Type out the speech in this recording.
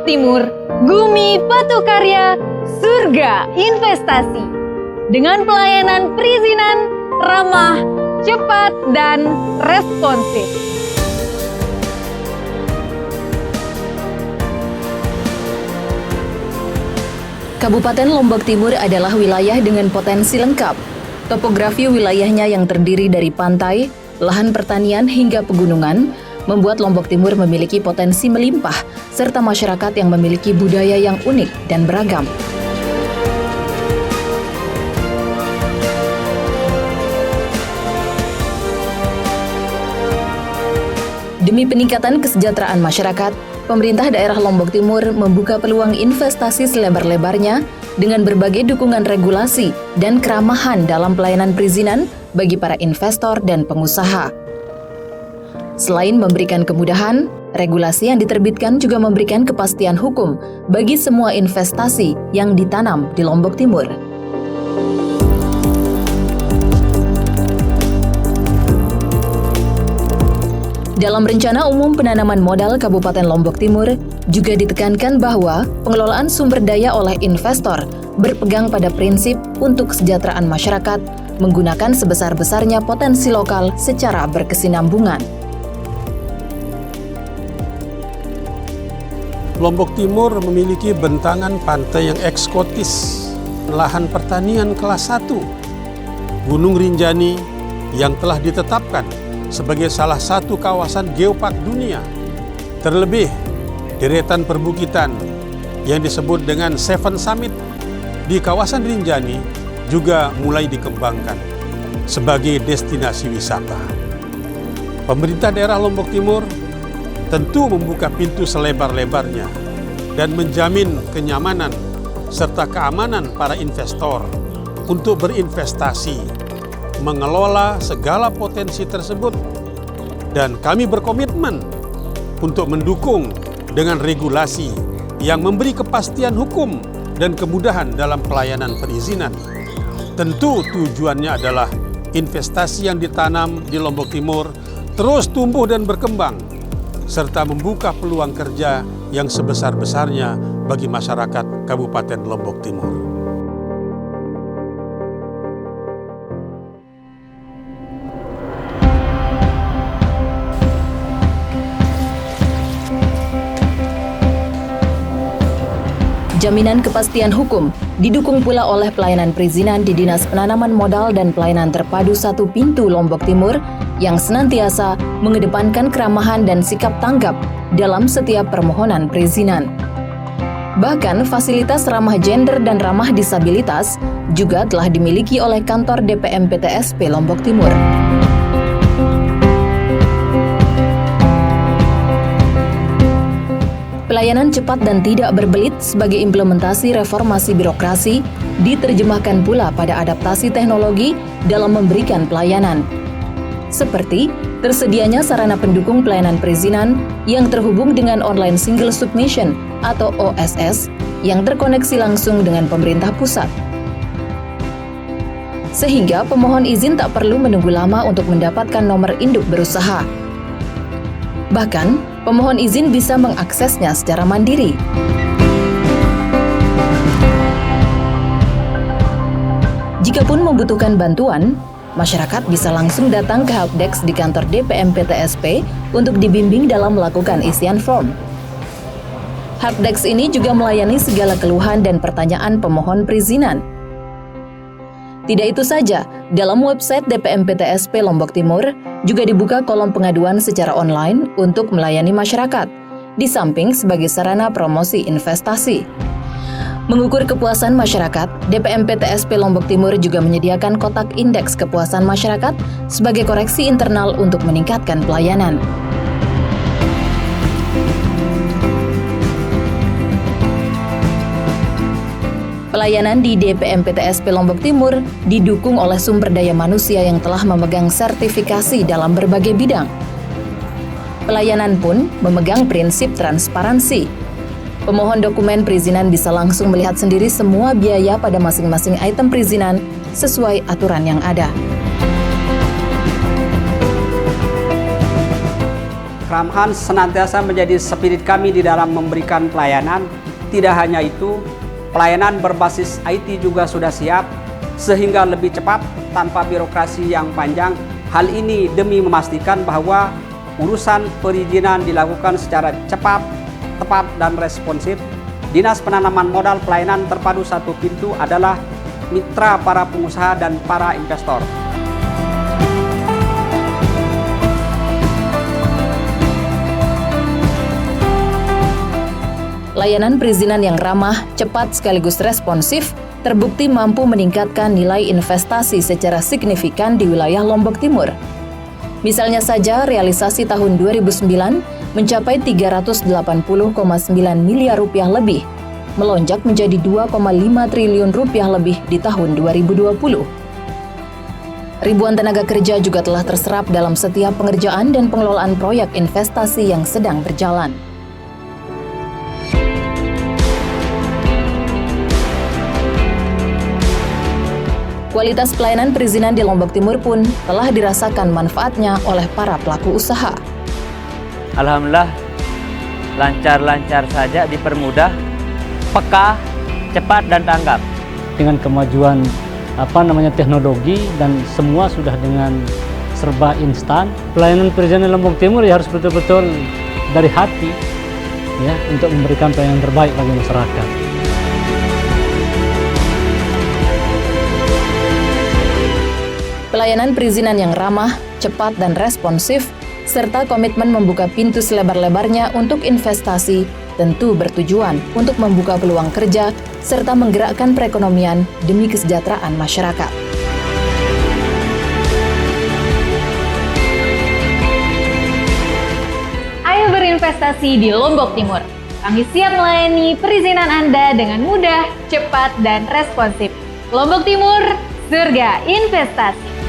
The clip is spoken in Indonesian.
Lombok Timur, Gumi Patu Karya, Surga Investasi. Dengan pelayanan perizinan ramah, cepat, dan responsif. Kabupaten Lombok Timur adalah wilayah dengan potensi lengkap. Topografi wilayahnya yang terdiri dari pantai, lahan pertanian hingga pegunungan, membuat Lombok Timur memiliki potensi melimpah, serta masyarakat yang memiliki budaya yang unik dan beragam. Demi peningkatan kesejahteraan masyarakat, pemerintah daerah Lombok Timur membuka peluang investasi selebar-lebarnya dengan berbagai dukungan regulasi dan keramahan dalam pelayanan perizinan bagi para investor dan pengusaha. Selain memberikan kemudahan, regulasi yang diterbitkan juga memberikan kepastian hukum bagi semua investasi yang ditanam di Lombok Timur. Dalam Rencana Umum Penanaman Modal Kabupaten Lombok Timur, juga ditekankan bahwa pengelolaan sumber daya oleh investor berpegang pada prinsip untuk kesejahteraan masyarakat, menggunakan sebesar-besarnya potensi lokal secara berkesinambungan. Lombok Timur memiliki bentangan pantai yang eksotis, lahan pertanian kelas 1, Gunung Rinjani yang telah ditetapkan sebagai salah satu kawasan geopark dunia. Terlebih, deretan perbukitan yang disebut dengan Seven Summit di kawasan Rinjani juga mulai dikembangkan sebagai destinasi wisata. Pemerintah daerah Lombok Timur tentu membuka pintu selebar-lebarnya dan menjamin kenyamanan serta keamanan para investor untuk berinvestasi, mengelola segala potensi tersebut, dan kami berkomitmen untuk mendukung dengan regulasi yang memberi kepastian hukum dan kemudahan dalam pelayanan perizinan. Tentu tujuannya adalah investasi yang ditanam di Lombok Timur terus tumbuh dan berkembang, serta membuka peluang kerja yang sebesar-besarnya bagi masyarakat Kabupaten Lombok Timur. Jaminan kepastian hukum didukung pula oleh pelayanan perizinan di Dinas Penanaman Modal dan Pelayanan Terpadu Satu Pintu Lombok Timur yang senantiasa mengedepankan keramahan dan sikap tanggap dalam setiap permohonan perizinan. Bahkan fasilitas ramah gender dan ramah disabilitas juga telah dimiliki oleh kantor DPM PTSP Lombok Timur. Pelayanan cepat dan tidak berbelit sebagai implementasi reformasi birokrasi diterjemahkan pula pada adaptasi teknologi dalam memberikan pelayanan. Seperti tersedianya sarana pendukung pelayanan perizinan yang terhubung dengan online single submission atau OSS yang terkoneksi langsung dengan pemerintah pusat. Sehingga pemohon izin tak perlu menunggu lama untuk mendapatkan nomor induk berusaha. Bahkan, pemohon izin bisa mengaksesnya secara mandiri. Jikapun membutuhkan bantuan, masyarakat bisa langsung datang ke helpdesk di kantor DPM PTSP untuk dibimbing dalam melakukan isian form. Helpdesk ini juga melayani segala keluhan dan pertanyaan pemohon perizinan. Tidak itu saja, dalam website DPM PTSP Lombok Timur juga dibuka kolom pengaduan secara online untuk melayani masyarakat, di samping sebagai sarana promosi investasi. Mengukur kepuasan masyarakat, DPM PTSP Lombok Timur juga menyediakan kotak indeks kepuasan masyarakat sebagai koreksi internal untuk meningkatkan pelayanan. Pelayanan di DPM PTSP Lombok Timur didukung oleh sumber daya manusia yang telah memegang sertifikasi dalam berbagai bidang. Pelayanan pun memegang prinsip transparansi. Pemohon dokumen perizinan bisa langsung melihat sendiri semua biaya pada masing-masing item perizinan sesuai aturan yang ada. Ramhan senantiasa menjadi spirit kami di dalam memberikan pelayanan. Tidak hanya itu, pelayanan berbasis IT juga sudah siap, sehingga lebih cepat tanpa birokrasi yang panjang. Hal ini demi memastikan bahwa urusan perizinan dilakukan secara cepat, tepat, dan responsif. Dinas Penanaman Modal Pelayanan Terpadu Satu Pintu adalah mitra para pengusaha dan para investor. Layanan perizinan yang ramah, cepat sekaligus responsif terbukti mampu meningkatkan nilai investasi secara signifikan di wilayah Lombok Timur. Misalnya saja, realisasi tahun 2009 mencapai 380,9 miliar rupiah lebih, melonjak menjadi 2,5 triliun rupiah lebih di tahun 2020. Ribuan tenaga kerja juga telah terserap dalam setiap pengerjaan dan pengelolaan proyek investasi yang sedang berjalan. Kualitas pelayanan perizinan di Lombok Timur pun telah dirasakan manfaatnya oleh para pelaku usaha. Alhamdulillah, lancar-lancar saja, dipermudah, peka, cepat, dan tanggap. Dengan kemajuan teknologi dan semua sudah dengan serba instan, pelayanan perizinan Lombok Timur ya harus betul-betul dari hati ya untuk memberikan pelayanan terbaik bagi masyarakat. Pelayanan perizinan yang ramah, cepat, dan responsif, serta komitmen membuka pintu selebar-lebarnya untuk investasi, tentu bertujuan untuk membuka peluang kerja serta menggerakkan perekonomian demi kesejahteraan masyarakat. Ayo berinvestasi di Lombok Timur. Kami siap melayani perizinan Anda dengan mudah, cepat, dan responsif. Lombok Timur, surga investasi.